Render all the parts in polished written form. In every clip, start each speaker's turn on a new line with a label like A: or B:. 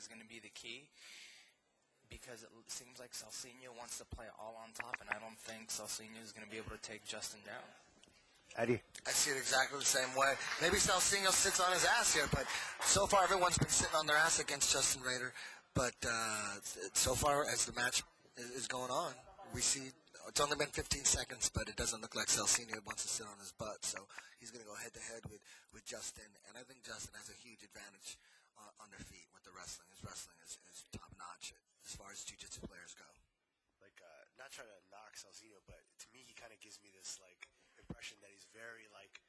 A: is going to be the key, because it seems like Celso wants to play all on top, and I don't think Celso is going to be able to take Justin down.
B: Eddie?
C: I see it exactly the same way. Maybe Celso sits on his ass here, but so far everyone's been sitting on their ass against Justin Rader. But so far as the match is going on, we see it's only been 15 seconds, but it doesn't look like Celso wants to sit on his butt. So he's going to go head-to-head with Justin, and I think Justin has a huge advantage on their feet with the wrestling. His wrestling is top-notch as far as jiu-jitsu players go.
B: Like, not trying to knock Celso, but to me he kind of gives me this, like, impression that he's very, like,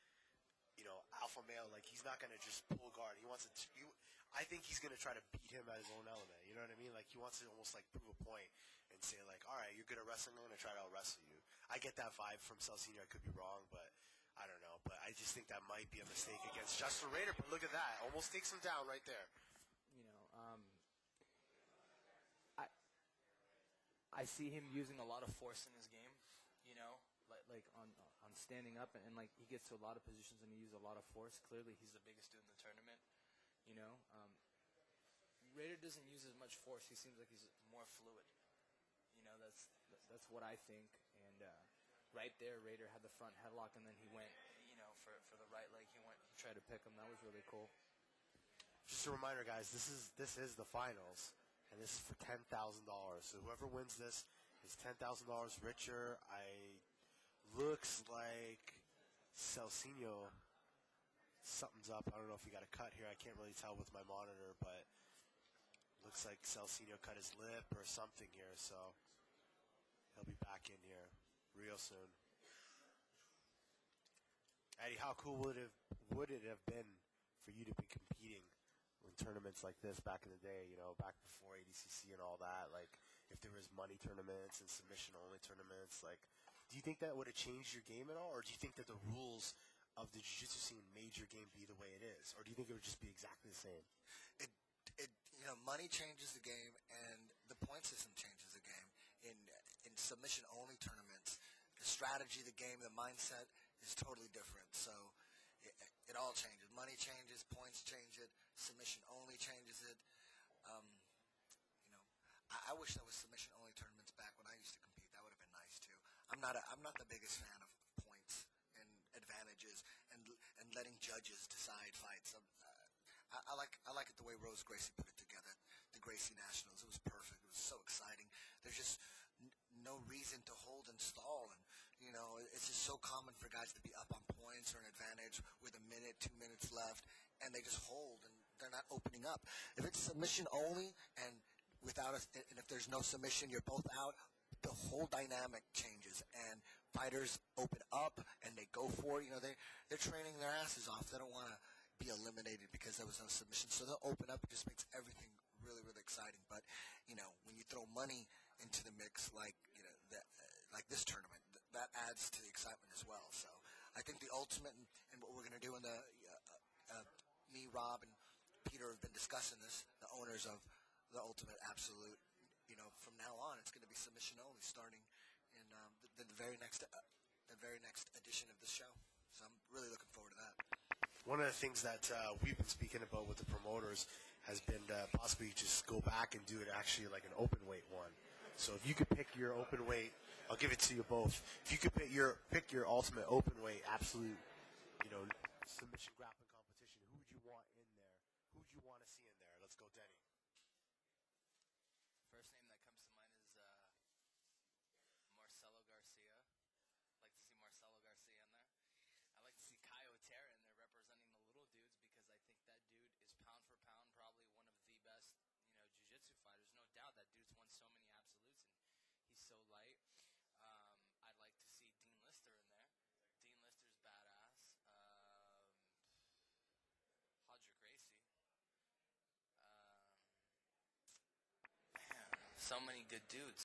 B: you know, alpha male. Like, he's not going to just pull guard. He wants to, I think he's going to try to beat him at his own element. You know what I mean? Like, he wants to almost, like, prove a point and say, like, all right, you're good at wrestling, I'm going to try to out-wrestle you. I get that vibe from Celso. I could be wrong, but I don't know. But I just think that might be a mistake against Justin Rader. But look at that. Almost takes him down right there.
A: You know, I see him using a lot of force in his game, you know, like on standing up, and like he gets to a lot of positions and he uses a lot of force. Clearly, he's the biggest dude in the tournament, you know. Rader doesn't use as much force. He seems like he's more fluid. You know, that's what I think. And right there, Rader had the front headlock, and then he went, you know, for the right leg. He tried to pick him. That was really cool.
B: Just a reminder, guys, this is the finals, and this is for $10,000. So whoever wins this is $10,000 richer. Looks like Celso, something's up. I don't know if he got a cut here. I can't really tell with my monitor, but looks like Celso cut his lip or something here. So he'll be back in here real soon. Eddie, how cool would it have been for you to be competing in tournaments like this back in the day, you know, back before ADCC and all that? Like, if there was money tournaments and submission-only tournaments, like, do you think that would have changed your game at all, or do you think that the rules of the jiu-jitsu scene made your game be the way it is, or do you think it would just be exactly the same?
C: You know, money changes the game, and the point system changes the game. In submission-only tournaments, the strategy, the game, the mindset is totally different. So it all changes. Money changes, points change it, submission-only changes it. You know, I wish there was submission-only tournaments back when I used to compete. That would have been nice too. I'm not the biggest fan of points and advantages and letting judges decide fights. I like it the way Rose Gracie put it together. The Gracie Nationals, it was perfect. It was so exciting. There's just no reason to hold and stall, and you know, it's just so common for guys to be up on points or an advantage with a minute, 2 minutes left, and they just hold and they're not opening up. If it's submission only and and if there's no submission, you're both out, the whole dynamic changes, and fighters open up and they go for it. You know, they're training their asses off. They don't want to be eliminated because there was no submission, so they'll open up. It just makes everything really, really exciting. But you know, when you throw money into the mix, like you know, like this tournament, that adds to the excitement as well. So I think the ultimate, and what we're going to do in the me, Rob, and Peter have been discussing this. The owners of the Ultimate Absolute, you know, from now on, it's going to be submission only, starting in the very next edition of this show. So I'm really looking forward to that.
B: One of the things that we've been speaking about with the promoters has been possibly just go back and do it actually like an open weight one. So if you could pick your open weight, I'll give it to you both. If you could pick your ultimate open weight absolute, you know, submission grappling competition, who would you want in there? Who would you want to see in there? Let's go, Denny.
A: First name that comes to mind is Marcelo Garcia. I'd like to see Marcelo Garcia in there. I'd like to see Caio Terra in there representing the little dudes, because I think that dude is pound for pound probably one of the best, you know, jiu-jitsu fighters. No doubt that dude's won so many absolutes, and he's so light. I'd like to see Dean Lister in there. Dean Lister's badass. Roger Gracie. Man, so many good dudes.